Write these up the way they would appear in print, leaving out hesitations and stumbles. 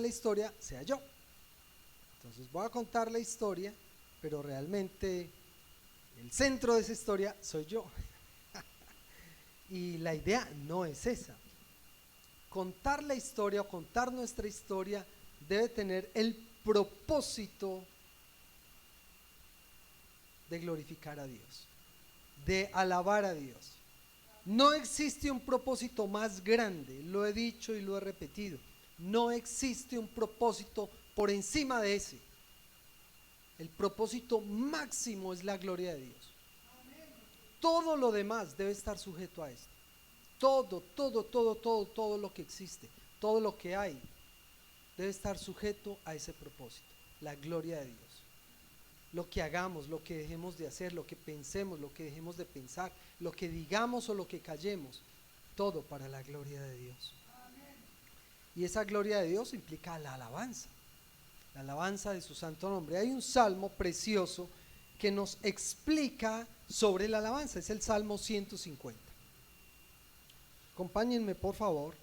la historia sea yo. Entonces voy a contar la historia, pero realmente el centro de esa historia soy yo. Y la idea no es esa. Contar la historia o contar nuestra historia debe tener el propósito de glorificar a Dios, de alabar a Dios. No existe un propósito más grande, lo he dicho y lo he repetido. No existe un propósito por encima de ese. El propósito máximo es la gloria de Dios. Todo lo demás debe estar sujeto a esto. Todo lo que existe, todo lo que hay, debe estar sujeto a ese propósito, la gloria de Dios. Lo que hagamos, lo que dejemos de hacer, lo que pensemos, lo que dejemos de pensar, lo que digamos o lo que callemos, todo para la gloria de Dios. Y esa gloria de Dios implica la alabanza de su santo nombre. Hay un salmo precioso que nos explica sobre la alabanza, es el Salmo 150. Acompáñenme por favor.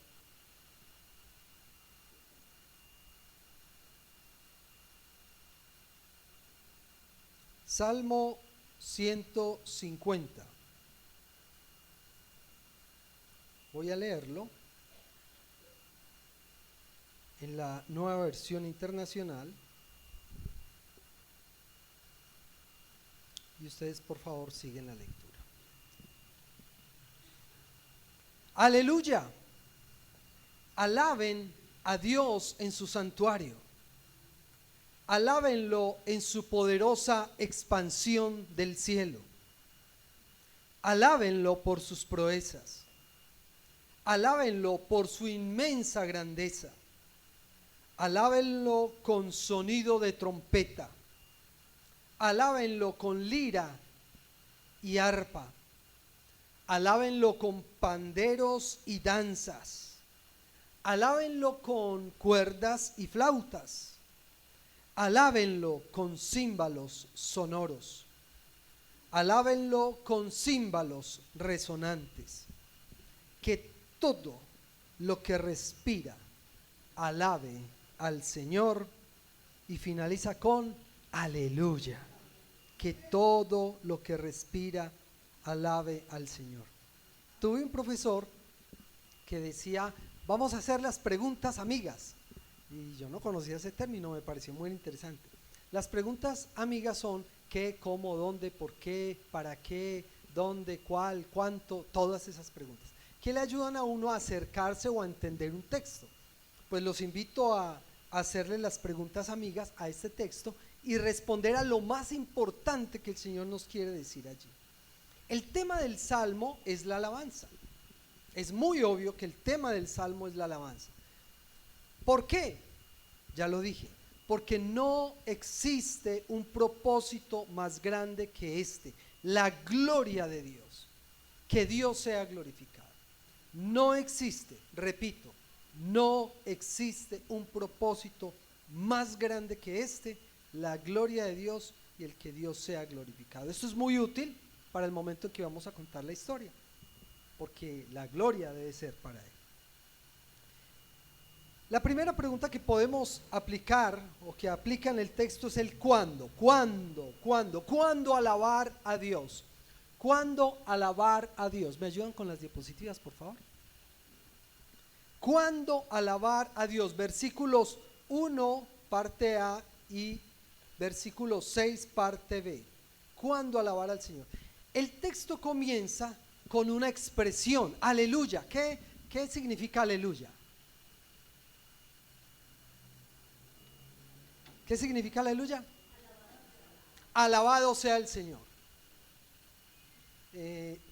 Salmo 150. Voy a leerlo en la Nueva Versión Internacional. Y ustedes por favor siguen la lectura. Aleluya. Alaben a Dios en su santuario. Alábenlo en su poderosa expansión del cielo. Alábenlo por sus proezas. Alábenlo por su inmensa grandeza. Alábenlo con sonido de trompeta. Alábenlo con lira y arpa. Alábenlo con panderos y danzas. Alábenlo con cuerdas y flautas. Alábenlo con címbalos sonoros. Alábenlo con címbalos resonantes. Que todo lo que respira alabe al Señor. Y finaliza con aleluya. Que todo lo que respira alabe al Señor. Tuve un profesor que decía, vamos a hacer las preguntas amigas. Y yo no conocía ese término, me pareció muy interesante. Las preguntas amigas son qué, cómo, dónde, por qué, para qué, dónde, cuál, cuánto, todas esas preguntas que le ayudan a uno a acercarse o a entender un texto. Pues los invito a hacerle las preguntas amigas a este texto y responder a lo más importante que el Señor nos quiere decir allí. El tema del Salmo es la alabanza. Es muy obvio que el tema del Salmo es la alabanza. ¿Por qué? Ya lo dije, porque no existe un propósito más grande que este, la gloria de Dios, que Dios sea glorificado. No existe, repito, no existe un propósito más grande que este, la gloria de Dios y el que Dios sea glorificado. Esto es muy útil para el momento en que vamos a contar la historia, porque la gloria debe ser para Él. La primera pregunta que podemos aplicar o que aplica en el texto es el ¿cuándo? ¿Cuándo alabar a Dios? ¿Cuándo alabar a Dios? ¿Me ayudan con las diapositivas, por favor? ¿Cuándo alabar a Dios? Versículos 1, parte A, y versículo 6, parte B. ¿Cuándo alabar al Señor? El texto comienza con una expresión, aleluya. ¿Qué significa aleluya? ¿Qué significa aleluya? Alabado sea el Señor.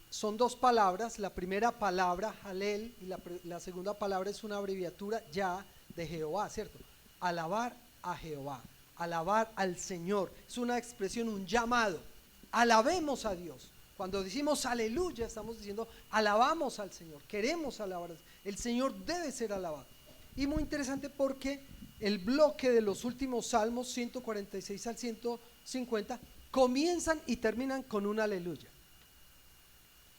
Son dos palabras. La primera palabra, Halel, y la segunda palabra es una abreviatura, ya, de Jehová, ¿cierto? Alabar a Jehová, alabar al Señor. Es una expresión, un llamado. Alabemos a Dios. Cuando decimos aleluya, estamos diciendo alabamos al Señor, queremos alabar al Señor. El Señor debe ser alabado. Y muy interesante porque el bloque de los últimos salmos, 146 al 150, comienzan y terminan con un aleluya.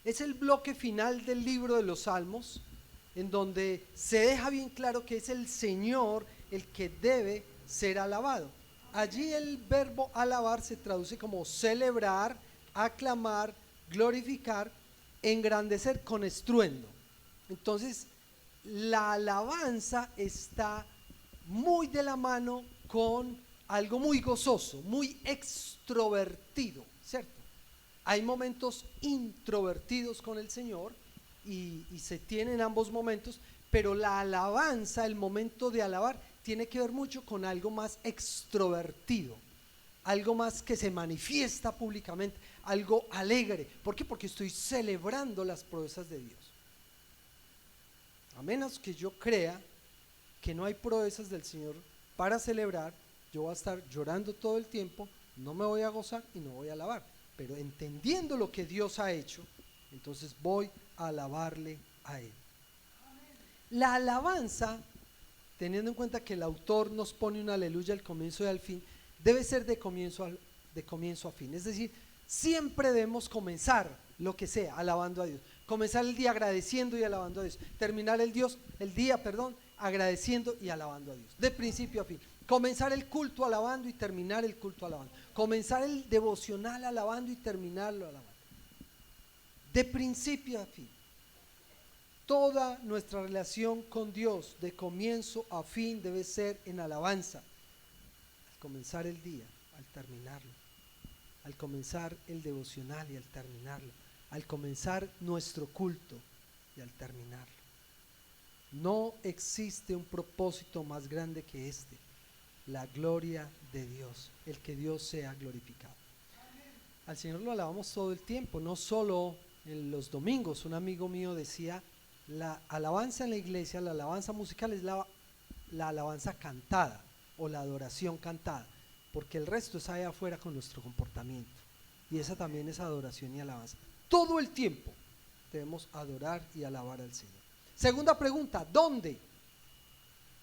Es el bloque final del libro de los salmos, en donde se deja bien claro que es el Señor el que debe ser alabado. Allí el verbo alabar se traduce como celebrar, aclamar, glorificar, engrandecer con estruendo. Entonces, la alabanza está muy de la mano con algo muy gozoso, muy extrovertido, ¿cierto? Hay momentos introvertidos con el Señor y se tienen ambos momentos, pero la alabanza, el momento de alabar, tiene que ver mucho con algo más extrovertido, algo más que se manifiesta públicamente, algo alegre. ¿Por qué? Porque estoy celebrando las proezas de Dios. A menos que yo crea que no hay proezas del Señor para celebrar, yo voy a estar llorando todo el tiempo, no me voy a gozar y no voy a alabar. Pero entendiendo lo que Dios ha hecho, entonces voy a alabarle a Él. La alabanza, teniendo en cuenta que el autor nos pone un aleluya al comienzo y al fin, debe ser de comienzo a fin. Es decir, siempre debemos comenzar lo que sea alabando a Dios. Comenzar el día agradeciendo y alabando a Dios. Terminar el día, agradeciendo y alabando a Dios. De principio a fin. Comenzar el culto alabando y terminar el culto alabando. Comenzar el devocional alabando y terminarlo alabando. De principio a fin. Toda nuestra relación con Dios, de comienzo a fin, debe ser en alabanza. Al comenzar el día, al terminarlo. Al comenzar el devocional y al terminarlo. Al comenzar nuestro culto y al terminarlo. No existe un propósito más grande que este, la gloria de Dios, el que Dios sea glorificado. Al Señor lo alabamos todo el tiempo, no solo en los domingos. Un amigo mío decía, la alabanza en la iglesia, la alabanza musical es la alabanza cantada o la adoración cantada, porque el resto es allá afuera con nuestro comportamiento, y esa también es adoración y alabanza. Todo el tiempo debemos adorar y alabar al Señor. Segunda pregunta, ¿dónde?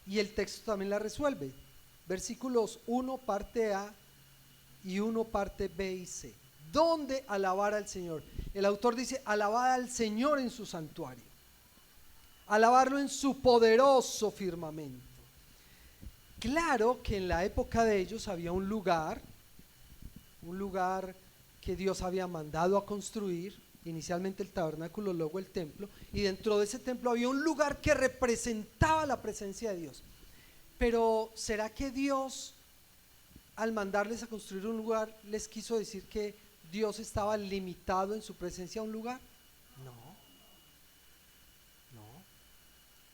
Y el texto también la resuelve. Versículos 1 parte A y 1 parte B y C. ¿Dónde alabar al Señor? El autor dice, alabar al Señor en su santuario. Alabarlo en su poderoso firmamento. Claro que en la época de ellos había un lugar que Dios había mandado a construir, inicialmente el tabernáculo, luego el templo, y dentro de ese templo había un lugar que representaba la presencia de Dios. Pero ¿será que Dios, al mandarles a construir un lugar, les quiso decir que Dios estaba limitado en su presencia a un lugar? No.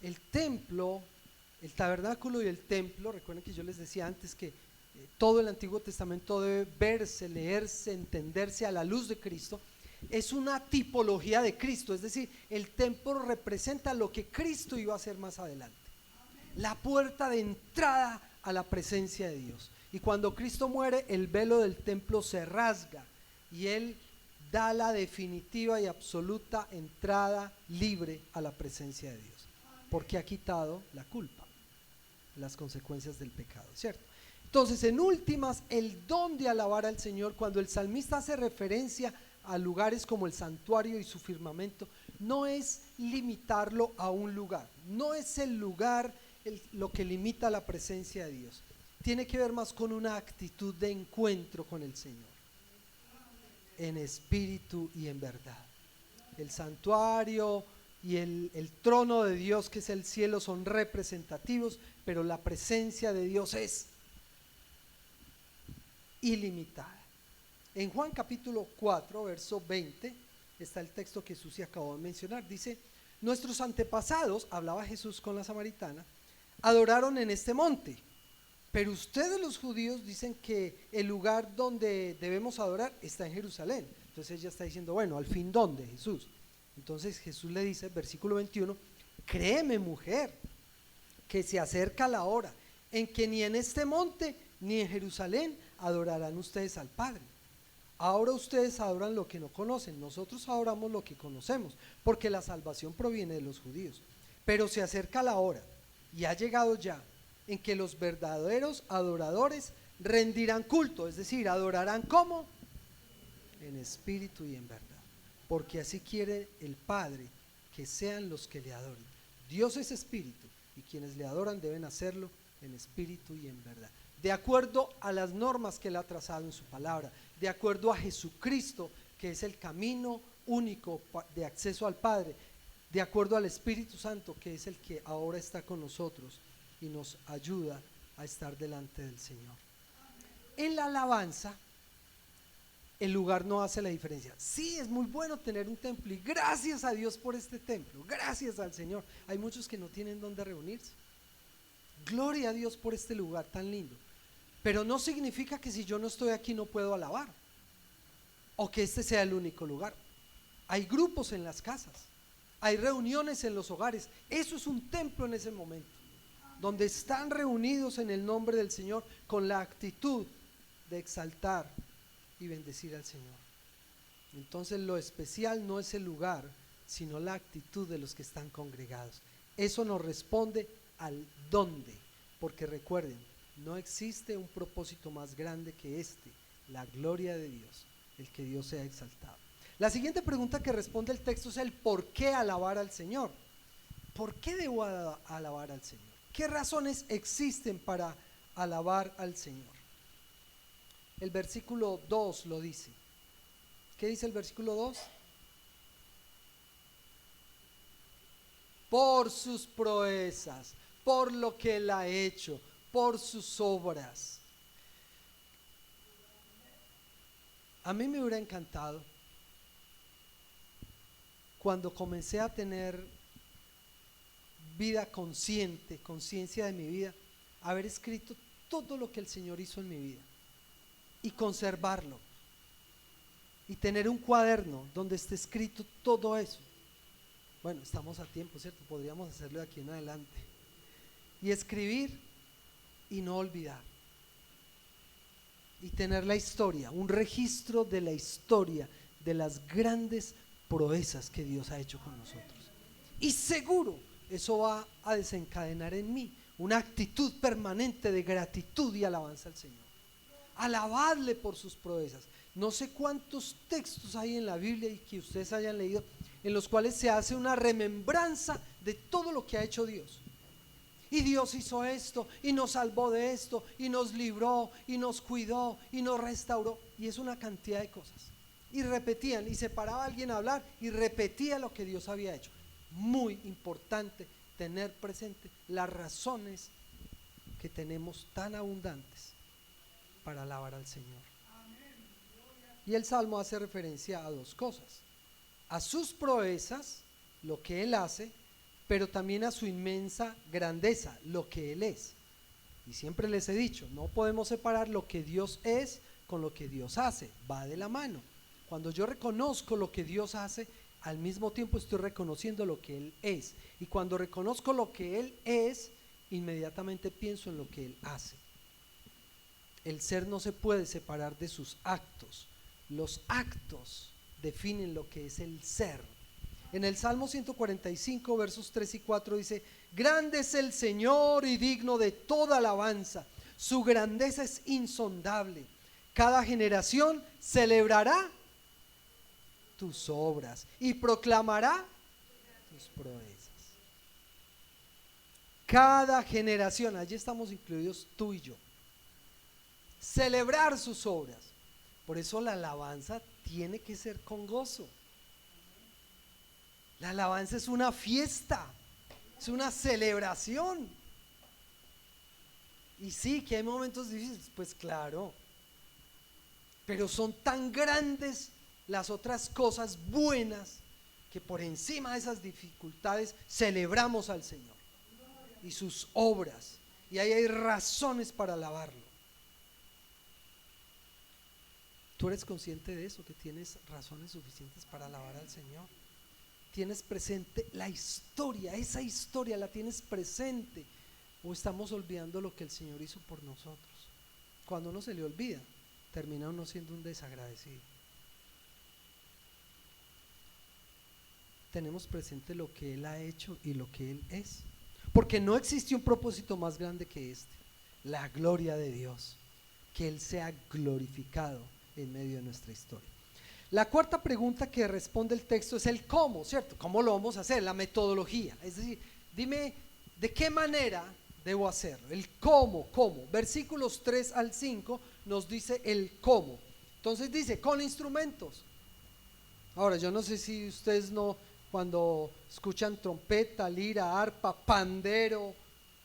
El templo, el tabernáculo y el templo, recuerden que yo les decía antes que todo el Antiguo Testamento debe verse, leerse, entenderse a la luz de Cristo. Es una tipología de Cristo, es decir, el templo representa lo que Cristo iba a hacer más adelante, la puerta de entrada a la presencia de Dios. Y cuando Cristo muere, el velo del templo se rasga y Él da la definitiva y absoluta entrada libre a la presencia de Dios, porque ha quitado la culpa, las consecuencias del pecado, ¿cierto? Entonces, en últimas, el don de alabar al Señor, cuando el salmista hace referencia a lugares como el santuario y su firmamento, no es limitarlo a un lugar, no es el lugar lo que limita la presencia de Dios. Tiene que ver más con una actitud de encuentro con el Señor, en espíritu y en verdad. El santuario y el trono de Dios, que es el cielo, son representativos, pero la presencia de Dios es ilimitada. En Juan capítulo 4, verso 20, está el texto que Susi acabó de mencionar. Dice, nuestros antepasados, hablaba Jesús con la samaritana, adoraron en este monte, pero ustedes los judíos dicen que el lugar donde debemos adorar está en Jerusalén. Entonces ella está diciendo, bueno, al fin, ¿dónde, Jesús? Entonces Jesús le dice, versículo 21, créeme, mujer, que se acerca la hora en que ni en este monte ni en Jerusalén adorarán ustedes al Padre. Ahora ustedes adoran lo que no conocen, nosotros adoramos lo que conocemos, porque la salvación proviene de los judíos. Pero se acerca la hora, y ha llegado ya, en que los verdaderos adoradores rendirán culto, es decir, adorarán ¿cómo? En espíritu y en verdad, porque así quiere el Padre que sean los que le adoren. Dios es espíritu, y quienes le adoran deben hacerlo en espíritu y en verdad, de acuerdo a las normas que Él ha trazado en su palabra, de acuerdo a Jesucristo, que es el camino único de acceso al Padre, de acuerdo al Espíritu Santo, que es el que ahora está con nosotros y nos ayuda a estar delante del Señor. En la alabanza, el lugar no hace la diferencia. Sí, es muy bueno tener un templo y gracias a Dios por este templo, gracias al Señor. Hay muchos que no tienen dónde reunirse. Gloria a Dios por este lugar tan lindo. Pero no significa que si yo no estoy aquí no puedo alabar, o que este sea el único lugar. Hay grupos en las casas, hay reuniones en los hogares. Eso es un templo en ese momento, donde están reunidos en el nombre del Señor con la actitud de exaltar y bendecir al Señor. Entonces lo especial no es el lugar, sino la actitud de los que están congregados. Eso nos responde al dónde, porque recuerden, no existe un propósito más grande que este, la gloria de Dios, el que Dios sea exaltado. La siguiente pregunta que responde el texto es el por qué alabar al Señor. ¿Por qué debo alabar al Señor? ¿Qué razones existen para alabar al Señor? El versículo 2 lo dice. ¿Qué dice el versículo 2? Por sus proezas, por lo que Él ha hecho, por sus obras. A mí me hubiera encantado, cuando comencé a tener vida consciente, conciencia de mi vida, haber escrito todo lo que el Señor hizo en mi vida y conservarlo y tener un cuaderno donde esté escrito todo eso. Bueno, estamos a tiempo, ¿cierto? Podríamos hacerlo de aquí en adelante y escribir y no olvidar y tener la historia, un registro de la historia de las grandes proezas que Dios ha hecho con nosotros. Y seguro eso va a desencadenar en mí una actitud permanente de gratitud y alabanza al Señor. Alabadle por sus proezas. No sé cuántos textos hay en la Biblia y que ustedes hayan leído en los cuales se hace una remembranza de todo lo que ha hecho Dios. Y Dios hizo esto y nos salvó de esto y nos libró y nos cuidó y nos restauró, y es una cantidad de cosas. Y repetían, y se paraba alguien a hablar y repetía lo que Dios había hecho. Muy importante tener presente las razones que tenemos tan abundantes para alabar al Señor. Y el Salmo hace referencia a dos cosas: a sus proezas, lo que Él hace, pero también a su inmensa grandeza, lo que Él es. Y siempre les he dicho, no podemos separar lo que Dios es con lo que Dios hace, va de la mano. Cuando yo reconozco lo que Dios hace, al mismo tiempo estoy reconociendo lo que Él es. Y cuando reconozco lo que Él es, inmediatamente pienso en lo que Él hace. El ser no se puede separar de sus actos. Los actos definen lo que es el ser. En el Salmo 145, versos 3 y 4 dice: grande es el Señor y digno de toda alabanza, su grandeza es insondable. Cada generación celebrará tus obras y proclamará tus proezas. Cada generación, allí estamos incluidos tú y yo, celebrar sus obras. Por eso la alabanza tiene que ser con gozo. La alabanza es una fiesta, es una celebración. Y sí, que hay momentos difíciles, pues claro, pero son tan grandes las otras cosas buenas que por encima de esas dificultades celebramos al Señor y sus obras, y ahí hay razones para alabarlo. ¿Tú eres consciente de eso, que tienes razones suficientes para alabar al Señor? ¿Tienes presente la historia? Esa historia la tienes presente, o estamos olvidando lo que el Señor hizo por nosotros. Cuando uno se le olvida, termina uno siendo un desagradecido. Tenemos presente lo que Él ha hecho y lo que Él es, porque no existe un propósito más grande que este: la gloria de Dios, que Él sea glorificado en medio de nuestra historia. La cuarta pregunta que responde el texto es el cómo, ¿cierto? ¿Cómo lo vamos a hacer? La metodología. Es decir, dime de qué manera debo hacerlo. El cómo. Versículos 3 al 5 nos dice el cómo. Entonces dice, con instrumentos. Ahora, yo no sé si ustedes cuando escuchan trompeta, lira, arpa, pandero,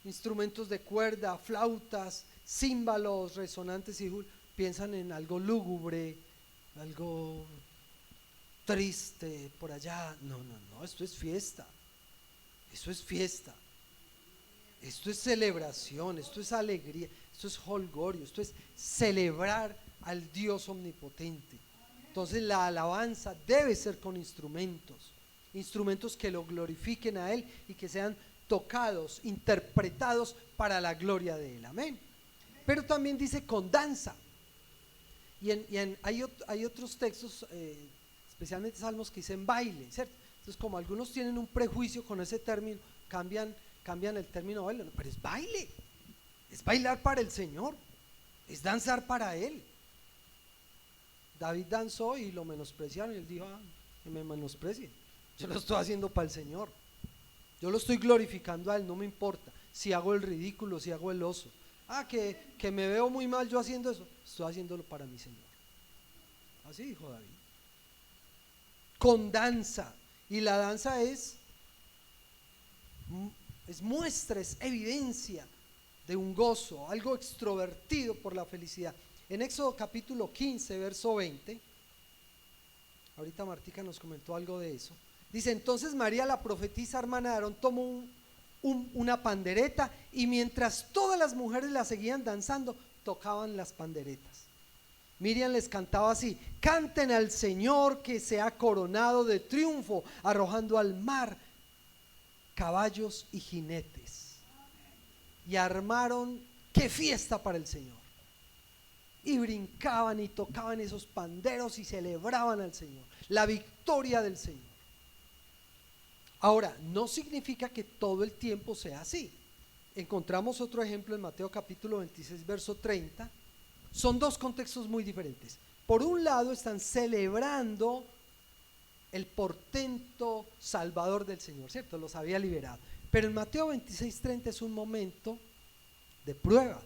instrumentos de cuerda, flautas, címbalos, resonantes piensan en algo lúgubre, algo triste por allá. No, esto es fiesta. Esto es fiesta. Esto es celebración, esto es alegría, esto es holgorio, esto es celebrar al Dios omnipotente. Entonces la alabanza debe ser con instrumentos que lo glorifiquen a Él y que sean tocados, interpretados para la gloria de Él. Amén. Pero también dice con danza. Hay otros textos, especialmente salmos, que dicen baile, ¿cierto? Entonces, como algunos tienen un prejuicio con ese término, cambian el término baile, pero es baile, es bailar para el Señor, es danzar para Él. David danzó y lo menospreciaron y él dijo, que me menosprecien, yo lo estoy haciendo para el Señor, yo lo estoy glorificando a Él, no me importa si hago el ridículo, si hago el oso, que me veo muy mal yo haciendo eso, estoy haciéndolo para mi Señor. Así dijo David. Con danza, y la danza es muestra, es evidencia de un gozo, algo extrovertido por la felicidad. En Éxodo capítulo 15, verso 20, ahorita Martica nos comentó algo de eso, dice: entonces María, la profetisa hermana de Aarón, tomó una pandereta, y mientras todas las mujeres la seguían danzando, tocaban las panderetas. Miriam les cantaba así: canten al Señor, que se ha coronado de triunfo, arrojando al mar caballos y jinetes. Y armaron, qué fiesta para el Señor. Y brincaban y tocaban esos panderos y celebraban al Señor, la victoria del Señor. Ahora, no significa que todo el tiempo sea así. Encontramos otro ejemplo en Mateo capítulo 26, verso 30. Son dos contextos muy diferentes. Por un lado están celebrando el portento salvador del Señor, ¿cierto? Los había liberado. Pero en Mateo 26:30 es un momento de prueba.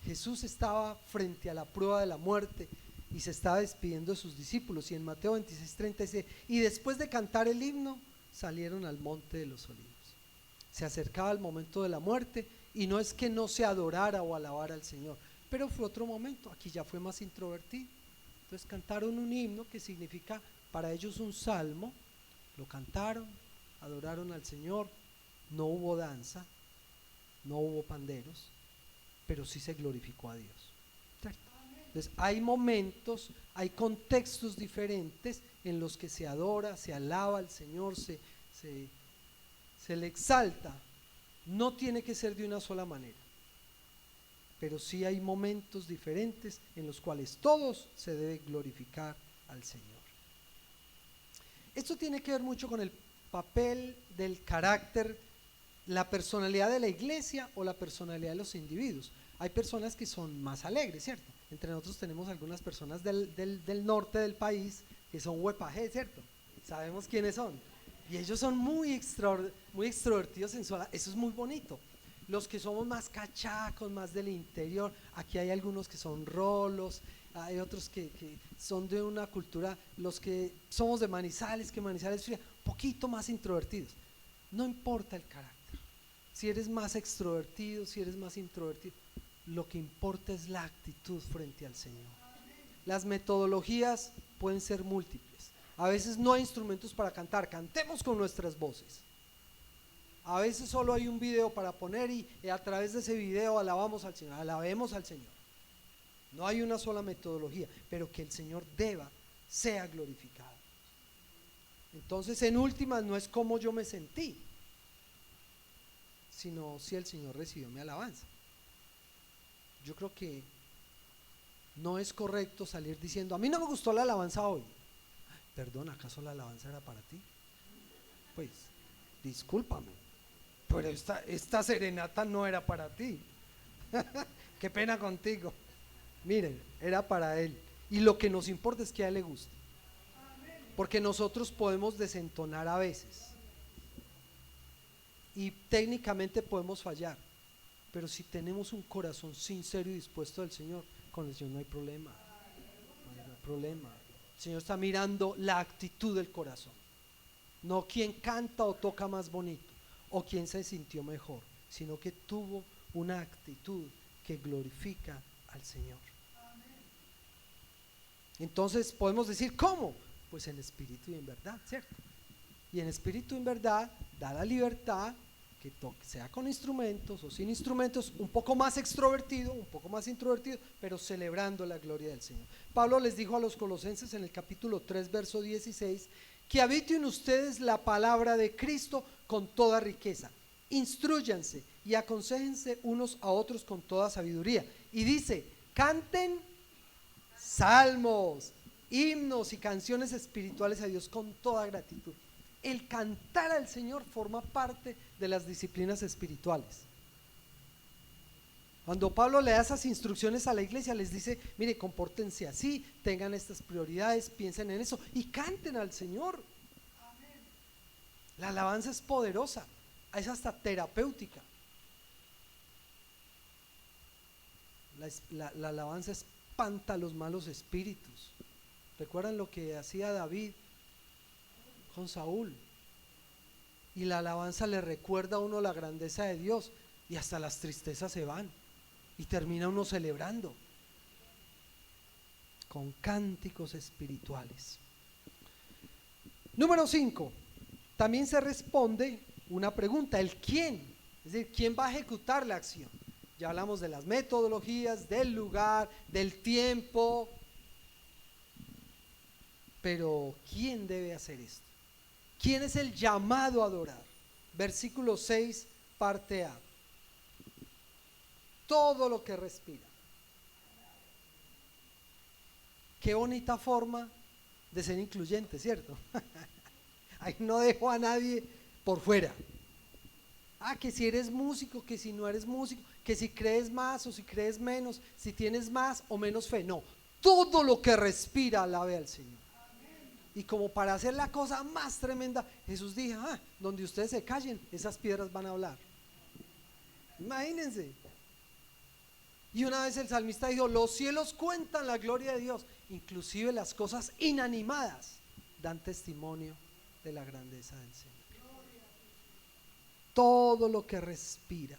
Jesús estaba frente a la prueba de la muerte y se estaba despidiendo de sus discípulos. Y en Mateo 26:30 dice: y después de cantar el himno, salieron al monte de los olivos. Se acercaba el momento de la muerte, y no es que no se adorara o alabara al Señor, pero fue otro momento. Aquí ya fue más introvertido. Entonces cantaron un himno que significa para ellos un salmo, lo cantaron, adoraron al Señor. No hubo danza, no hubo panderos, pero sí se glorificó a Dios, ¿cierto? Entonces hay momentos, hay contextos diferentes en los que se adora, se alaba al Señor, se le exalta. No tiene que ser de una sola manera, pero sí hay momentos diferentes en los cuales todos se debe glorificar al Señor. Esto tiene que ver mucho con el papel del carácter, la personalidad de la iglesia o la personalidad de los individuos. Hay personas que son más alegres, ¿cierto? Entre nosotros tenemos algunas personas del norte del país que son huepaje, ¿cierto? Sabemos quiénes son. Y ellos son muy extrovertidos en su ala. Eso es muy bonito. Los que somos más cachacos, más del interior, aquí hay algunos que son rolos, hay otros que son de una cultura, los que somos de Manizales, que Manizales es fría, poquito más introvertidos. No importa el carácter, si eres más extrovertido, si eres más introvertido, lo que importa es la actitud frente al Señor. Las metodologías pueden ser múltiples. A veces no hay instrumentos para cantar, cantemos con nuestras voces. A veces solo hay un video para poner y a través de ese video alabamos al Señor, alabemos al Señor. No hay una sola metodología, pero que el Señor sea glorificado. Entonces, en últimas, no es como yo me sentí, sino si el Señor recibió mi alabanza. Yo creo que no es correcto salir diciendo: a mí no me gustó la alabanza hoy. Perdón, ¿acaso la alabanza era para ti? Pues, discúlpame, pero esta serenata no era para ti. Qué pena contigo. Miren, era para Él. Y lo que nos importa es que a Él le guste. Porque nosotros podemos desentonar a veces. y técnicamente podemos fallar, pero si tenemos un corazón sincero y dispuesto al Señor, con el Señor no hay problema, no hay problema. El Señor está mirando la actitud del corazón, no quién canta o toca más bonito o quién se sintió mejor, sino que tuvo una actitud que glorifica al Señor. Entonces podemos decir, ¿cómo? Pues en espíritu y en verdad, ¿cierto? Y en espíritu y en verdad da la libertad, que sea con instrumentos o sin instrumentos, un poco más extrovertido, un poco más introvertido, pero celebrando la gloria del Señor. Pablo les dijo a los colosenses en el capítulo 3, verso 16, que habite en ustedes la palabra de Cristo con toda riqueza. Instrúyanse y aconséjense unos a otros con toda sabiduría. Y dice, canten salmos, himnos y canciones espirituales a Dios con toda gratitud. El cantar al Señor forma parte de las disciplinas espirituales. Cuando Pablo le da esas instrucciones a la iglesia, les dice, mire, compórtense así, tengan estas prioridades, piensen en eso y canten al Señor. La alabanza es poderosa, es hasta terapéutica. La alabanza espanta a los malos espíritus. ¿Recuerdan lo que hacía David con Saúl? Y la alabanza le recuerda a uno la grandeza de Dios y hasta las tristezas se van y termina uno celebrando con cánticos espirituales. Número 5, también se responde una pregunta, el quién, es decir, quién va a ejecutar la acción. Ya hablamos de las metodologías, del lugar, del tiempo, pero ¿quién debe hacer esto? ¿Quién es el llamado a adorar? Versículo 6, parte A. Todo lo que respira. Qué bonita forma de ser incluyente, ¿cierto? Ahí no dejo a nadie por fuera. Que si eres músico, que si no eres músico, que si crees más o si crees menos, si tienes más o menos fe. No, todo lo que respira alabe al Señor. Y como para hacer la cosa más tremenda, Jesús dijo, donde ustedes se callen, esas piedras van a hablar. Imagínense. Y una vez el salmista dijo, los cielos cuentan la gloria de Dios, inclusive las cosas inanimadas dan testimonio de la grandeza del Señor. Todo lo que respira,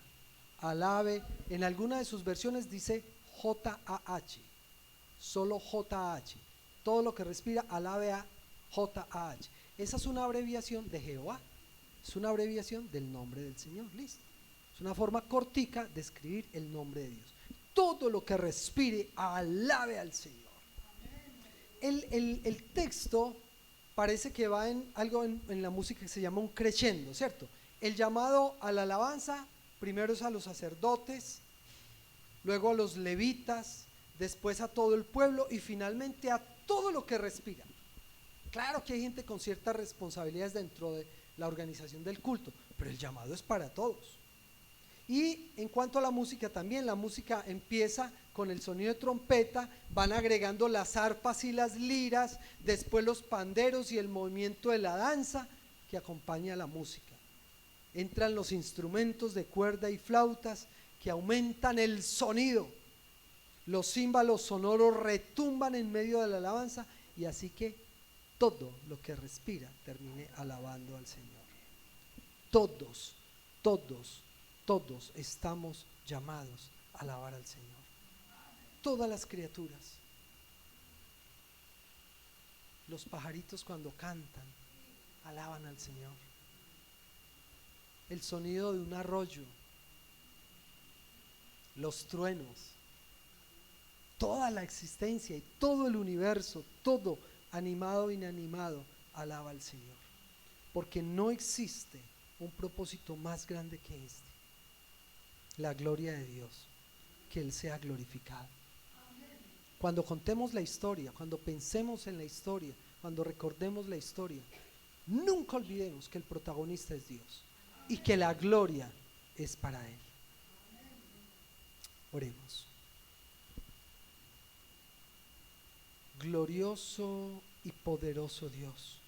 alabe. En alguna de sus versiones dice J-A-H, solo J-A-H. Todo lo que respira, alabe a J-A-H. Esa es una abreviación de Jehová, es una abreviación del nombre del Señor, listo. Es una forma cortica de escribir el nombre de Dios. Todo lo que respire, alabe al Señor. El texto parece que va en algo en la música que se llama un crescendo, ¿cierto? El llamado a la alabanza primero es a los sacerdotes, luego a los levitas, después a todo el pueblo y finalmente a todo lo que respira. Claro que hay gente con ciertas responsabilidades dentro de la organización del culto, pero el llamado es para todos. Y en cuanto a la música también, la música empieza con el sonido de trompeta, van agregando las arpas y las liras, después los panderos y el movimiento de la danza que acompaña a la música. Entran los instrumentos de cuerda y flautas que aumentan el sonido. Los címbalos sonoros retumban en medio de la alabanza y así que todo lo que respira termine alabando al Señor. Todos estamos llamados a alabar al Señor. Todas las criaturas. Los pajaritos cuando cantan, alaban al Señor. El sonido de un arroyo, los truenos, toda la existencia y todo el universo, todo animado e inanimado, alaba al Señor. Porque no existe un propósito más grande que este. La gloria de Dios, que Él sea glorificado. Cuando contemos la historia, cuando pensemos en la historia, cuando recordemos la historia, nunca olvidemos que el protagonista es Dios y que la gloria es para Él. Oremos. Glorioso y poderoso Dios,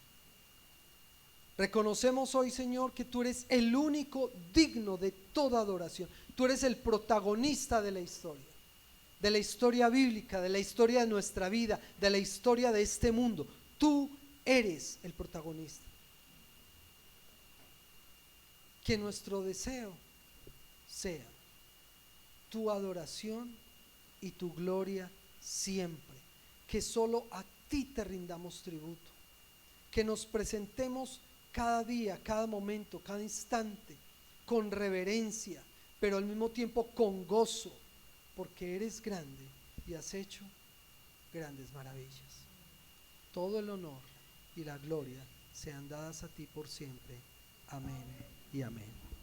Reconocemos hoy, Señor, que tú eres el único digno de toda adoración. Tú eres el protagonista de la historia bíblica, de la historia de nuestra vida, de la historia de este mundo. Tú eres el protagonista. Que nuestro deseo sea tu adoración y tu gloria siempre. Que solo a ti te rindamos tributo. Que nos presentemos cada día, cada momento, cada instante con reverencia, pero al mismo tiempo con gozo, porque eres grande y has hecho grandes maravillas. Todo el honor y la gloria sean dadas a ti por siempre. Amén y amén.